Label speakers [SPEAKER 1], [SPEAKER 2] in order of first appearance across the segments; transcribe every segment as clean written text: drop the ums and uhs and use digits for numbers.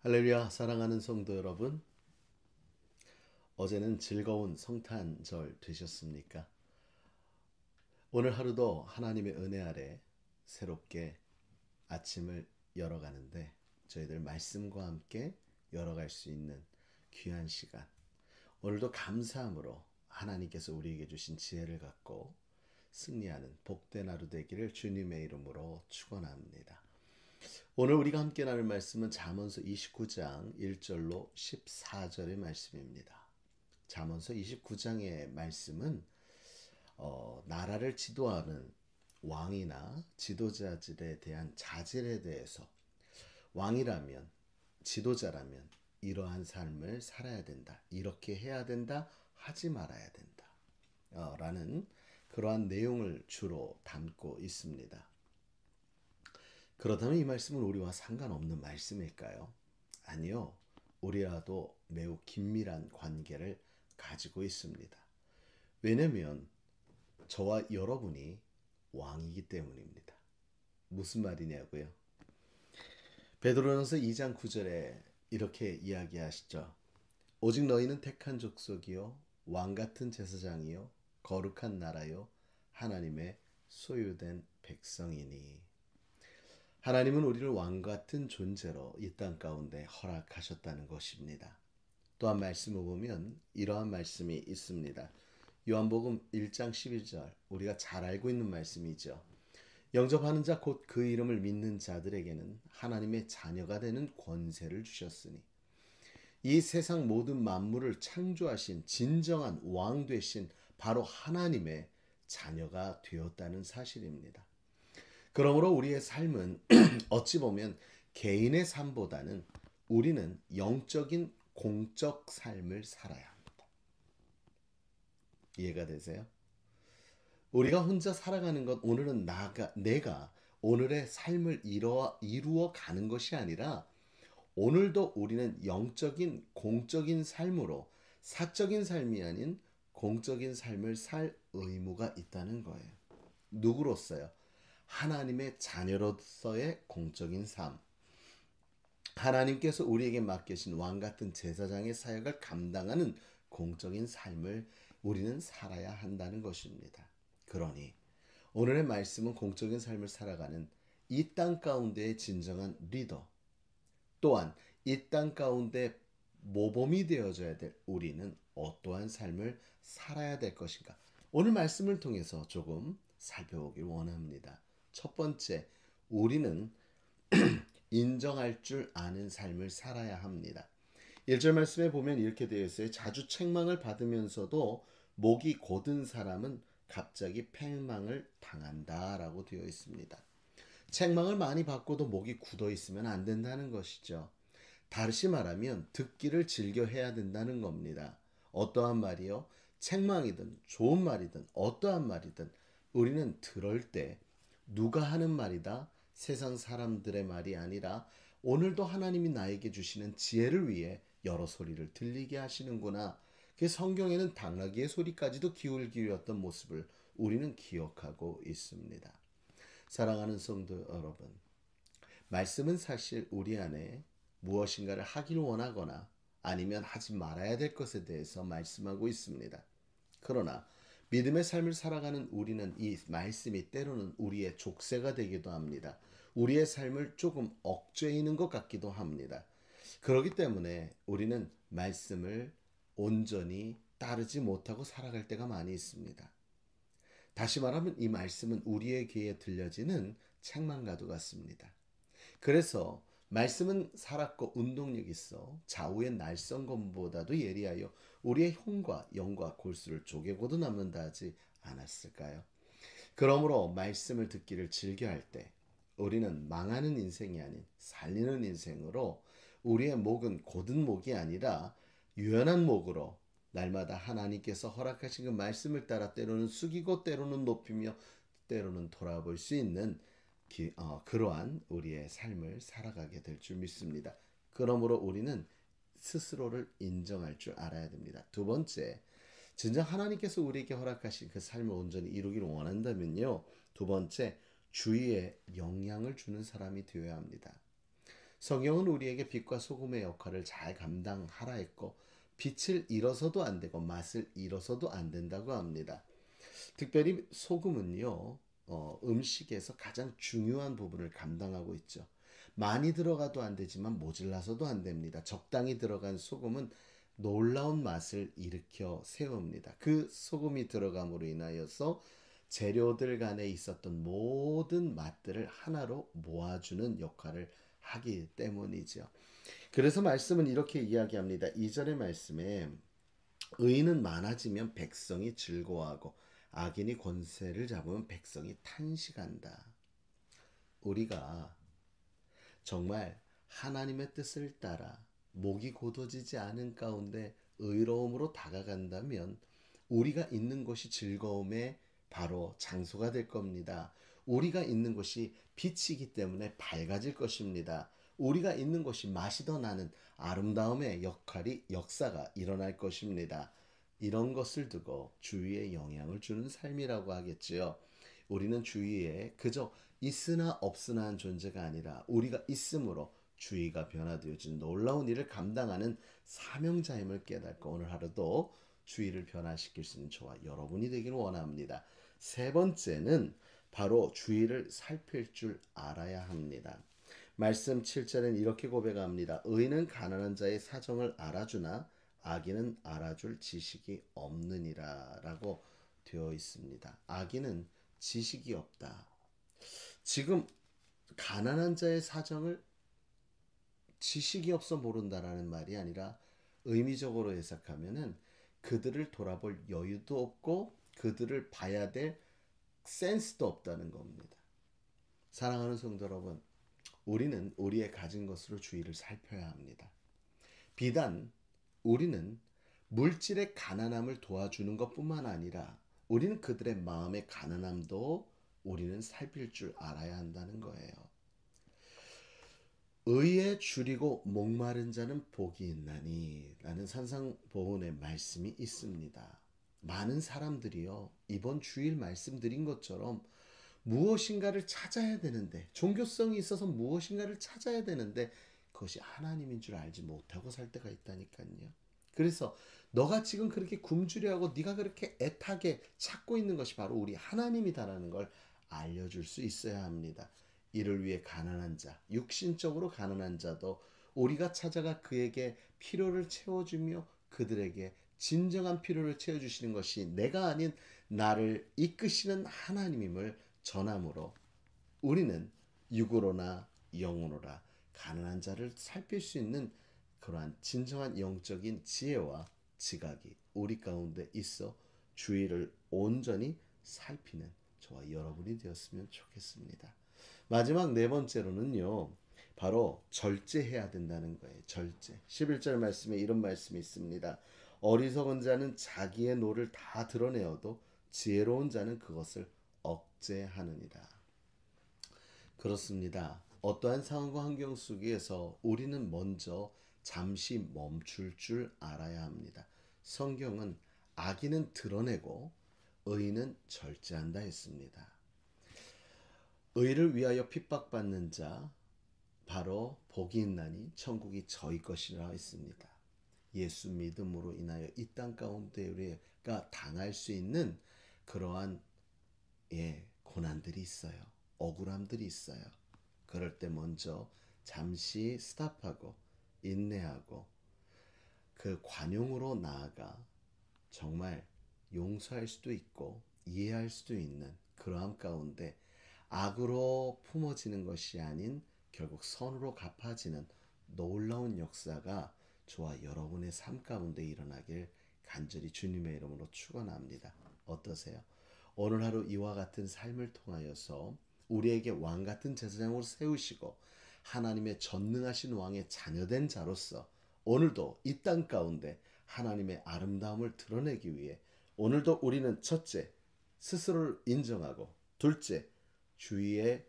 [SPEAKER 1] 할렐루야, 사랑하는 성도 여러분, 어제는 즐거운 성탄절 되셨습니까? 오늘 하루도 하나님의 은혜 아래 새롭게 아침을 열어가는데 저희들 말씀과 함께 열어갈 수 있는 귀한 시간, 오늘도 감사함으로 하나님께서 우리에게 주신 지혜를 갖고 승리하는 복된 하루 되기를 주님의 이름으로 축원합니다. 오늘 우리가 함께 나눌 말씀은 잠언서 29장 1절로 14절의 말씀입니다. 잠언서 29장의 말씀은 나라를 지도하는 왕이나 지도자들에 대한 자질에 대해서, 왕이라면, 지도자라면 이러한 삶을 살아야 된다, 이렇게 해야 된다, 하지 말아야 된다 라는 그러한 내용을 주로 담고 있습니다. 그렇다면 이 말씀은 우리와 상관없는 말씀일까요? 아니요. 우리와도 매우 긴밀한 관계를 가지고 있습니다. 왜냐하면 저와 여러분이 왕이기 때문입니다. 무슨 말이냐고요? 베드로전서 2장 9절에 이렇게 이야기하시죠. 오직 너희는 택한 족속이요 왕 같은 제사장이요 거룩한 나라요 하나님의 소유된 백성이니. 하나님은 우리를 왕 같은 존재로 이 땅 가운데 허락하셨다는 것입니다. 또한 말씀을 보면 이러한 말씀이 있습니다. 요한복음 1장 11절, 우리가 잘 알고 있는 말씀이죠. 영접하는 자 곧 그 이름을 믿는 자들에게는 하나님의 자녀가 되는 권세를 주셨으니. 이 세상 모든 만물을 창조하신 진정한 왕 되신 바로 하나님의 자녀가 되었다는 사실입니다. 그러므로 우리의 삶은 어찌 보면 개인의 삶보다는 우리는 영적인 공적 삶을 살아야 합니다. 이해가 되세요? 우리가 혼자 살아가는 것, 오늘은 내가 오늘의 삶을 이루어 가는 것이 아니라 오늘도 우리는 영적인 공적인 삶으로, 사적인 삶이 아닌 공적인 삶을 살 의무가 있다는 거예요. 누구로서요? 하나님의 자녀로서의 공적인 삶. 하나님께서 우리에게 맡기신 왕같은 제사장의 사역을 감당하는 공적인 삶을 우리는 살아야 한다는 것입니다. 그러니 오늘의 말씀은 공적인 삶을 살아가는 이 땅 가운데의 진정한 리더, 또한 이 땅 가운데 모범이 되어줘야 될 우리는 어떠한 삶을 살아야 될 것인가, 오늘 말씀을 통해서 조금 살펴보길 원합니다. 첫 번째, 우리는 인정할 줄 아는 삶을 살아야 합니다. 1절 말씀에 보면 이렇게 되어 있어요. 자주 책망을 받으면서도 목이 곧은 사람은 갑자기 패망을 당한다 라고 되어 있습니다. 책망을 많이 받고도 목이 굳어 있으면 안 된다는 것이죠. 다시 말하면 듣기를 즐겨 해야 된다는 겁니다. 어떠한 말이요? 책망이든 좋은 말이든 어떠한 말이든 우리는 들을 때 누가 하는 말이다, 세상 사람들의 말이 아니라 오늘도 하나님이 나에게 주시는 지혜를 위해 여러 소리를 들리게 하시는구나. 그 성경에는 당나귀의 소리까지도 귀를 기울였던 모습을 우리는 기억하고 있습니다. 사랑하는 성도 여러분, 말씀은 사실 우리 안에 무엇인가를 하기를 원하거나 아니면 하지 말아야 될 것에 대해서 말씀하고 있습니다. 그러나 믿음의 삶을 살아가는 우리는 이 말씀이 때로는 우리의 족쇄가 되기도 합니다. 우리의 삶을 조금 억제이는 것 같기도 합니다. 그렇기 때문에 우리는 말씀을 온전히 따르지 못하고 살아갈 때가 많이 있습니다. 다시 말하면 이 말씀은 우리의 귀에 들려지는 책망과도 같습니다. 그래서 말씀은 살았고 운동력 있어 좌우의 날성검보다도 예리하여 우리의 흉과 영과 골수를 쪼개고도 남는다 하지 않았을까요? 그러므로 말씀을 듣기를 즐겨할 때 우리는 망하는 인생이 아닌 살리는 인생으로, 우리의 목은 곧은 목이 아니라 유연한 목으로 날마다 하나님께서 허락하신 그 말씀을 따라 때로는 숙이고 때로는 높이며 때로는 돌아볼 수 있는 그러한 우리의 삶을 살아가게 될 줄 믿습니다. 그러므로 우리는 스스로를 인정할 줄 알아야 됩니다. 두 번째, 진정 하나님께서 우리에게 허락하신 그 삶을 온전히 이루기를 원한다면요, 두 번째, 주위에 영향을 주는 사람이 되어야 합니다. 성경은 우리에게 빛과 소금의 역할을 잘 감당하라 했고 빛을 잃어서도 안 되고 맛을 잃어서도 안 된다고 합니다. 특별히 소금은요, 음식에서 가장 중요한 부분을 감당하고 있죠. 많이 들어가도 안 되지만 모질라서도 안 됩니다. 적당히 들어간 소금은 놀라운 맛을 일으켜 세웁니다. 그 소금이 들어감으로 인하여서 재료들 간에 있었던 모든 맛들을 하나로 모아주는 역할을 하기 때문이죠. 그래서 말씀은 이렇게 이야기합니다. 2절의 말씀에 의인은 많아지면 백성이 즐거워하고 악인이 권세를 잡으면 백성이 탄식한다. 우리가 정말 하나님의 뜻을 따라 목이 곧어지지 않은 가운데 의로움으로 다가간다면 우리가 있는 곳이 즐거움의 바로 장소가 될 겁니다. 우리가 있는 곳이 빛이기 때문에 밝아질 것입니다. 우리가 있는 곳이 맛이 더 나는 아름다움의 역사가 일어날 것입니다. 이런 것을 두고 주위에 영향을 주는 삶이라고 하겠지요. 우리는 주위에 그저 있으나 없으나 한 존재가 아니라 우리가 있음으로 주위가 변화되어진 놀라운 일을 감당하는 사명자임을 깨닫고 오늘 하루도 주위를 변화시킬 수 있는 저와 여러분이 되기를 원합니다. 세 번째는 바로 주위를 살필 줄 알아야 합니다. 말씀 7절엔 이렇게 고백합니다. 의인은 가난한 자의 사정을 알아주나 악인은 알아줄 지식이 없느니라 라고 되어 있습니다. 악인은 지식이 없다. 지금 가난한 자의 사정을 지식이 없어 모른다라는 말이 아니라 의미적으로 해석하면은 그들을 돌아볼 여유도 없고 그들을 봐야 될 센스도 없다는 겁니다. 사랑하는 성도 여러분, 우리는 우리의 가진 것으로 주위를 살펴야 합니다. 비단 우리는 물질의 가난함을 도와주는 것뿐만 아니라 우리는 그들의 마음의 가난함도 우리는 살필 줄 알아야 한다는 거예요. 의에 줄이고 목마른 자는 복이 있나니 라는 산상보훈의 말씀이 있습니다. 많은 사람들이요, 이번 주일 말씀드린 것처럼 무엇인가를 찾아야 되는데, 종교성이 있어서 무엇인가를 찾아야 되는데 그것이 하나님인 줄 알지 못하고 살 때가 있다니까요. 그래서 너가 지금 그렇게 굶주려하고 네가 그렇게 애타게 찾고 있는 것이 바로 우리 하나님이다라는 걸 알려줄 수 있어야 합니다. 이를 위해 가난한 자, 육신적으로 가난한 자도 우리가 찾아가 그에게 필요를 채워주며 그들에게 진정한 필요를 채워주시는 것이 내가 아닌 나를 이끄시는 하나님임을 전함으로 우리는 육으로나 영으로나 가난한 자를 살필 수 있는 그러한 진정한 영적인 지혜와 지각이 우리 가운데 있어 주위를 온전히 살피는 저와 여러분이 되었으면 좋겠습니다. 마지막 네 번째로는요, 바로 절제해야 된다는 거예요. 절제. 11절 말씀에 이런 말씀이 있습니다. 어리석은 자는 자기의 노를 다 드러내어도 지혜로운 자는 그것을 억제하느니라. 그렇습니다. 어떠한 상황과 환경 속에서 우리는 먼저 잠시 멈출 줄 알아야 합니다. 성경은 악인은 드러내고 의인은 절제한다 했습니다. 의를 위하여 핍박받는 자 바로 복이 있나니 천국이 저희 것이라 했습니다. 예수 믿음으로 인하여 이 땅 가운데 우리가 당할 수 있는 그러한 고난들이 있어요. 억울함들이 있어요. 그럴 때 먼저 잠시 스탑하고 인내하고 그 관용으로 나아가 정말 용서할 수도 있고 이해할 수도 있는 그러함 가운데 악으로 품어지는 것이 아닌 결국 선으로 갚아지는 놀라운 역사가 저와 여러분의 삶 가운데 일어나길 간절히 주님의 이름으로 축원합니다. 어떠세요? 오늘 하루 이와 같은 삶을 통하여서 우리에게 왕 같은 제사장으로 세우시고 하나님의 전능하신 왕의 자녀된 자로서 오늘도 이 땅 가운데 하나님의 아름다움을 드러내기 위해 오늘도 우리는 첫째, 스스로를 인정하고 둘째, 주위에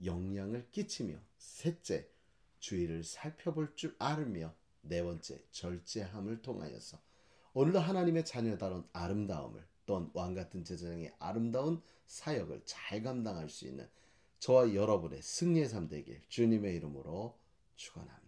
[SPEAKER 1] 영향을 끼치며 셋째, 주위를 살펴볼 줄 알으며 네 번째, 절제함을 통하여서 오늘도 하나님의 자녀다운 아름다움을 또한 왕같은 제사장의 아름다운 사역을 잘 감당할 수 있는 저와 여러분의 승리의 삶 되길 주님의 이름으로 축원합니다.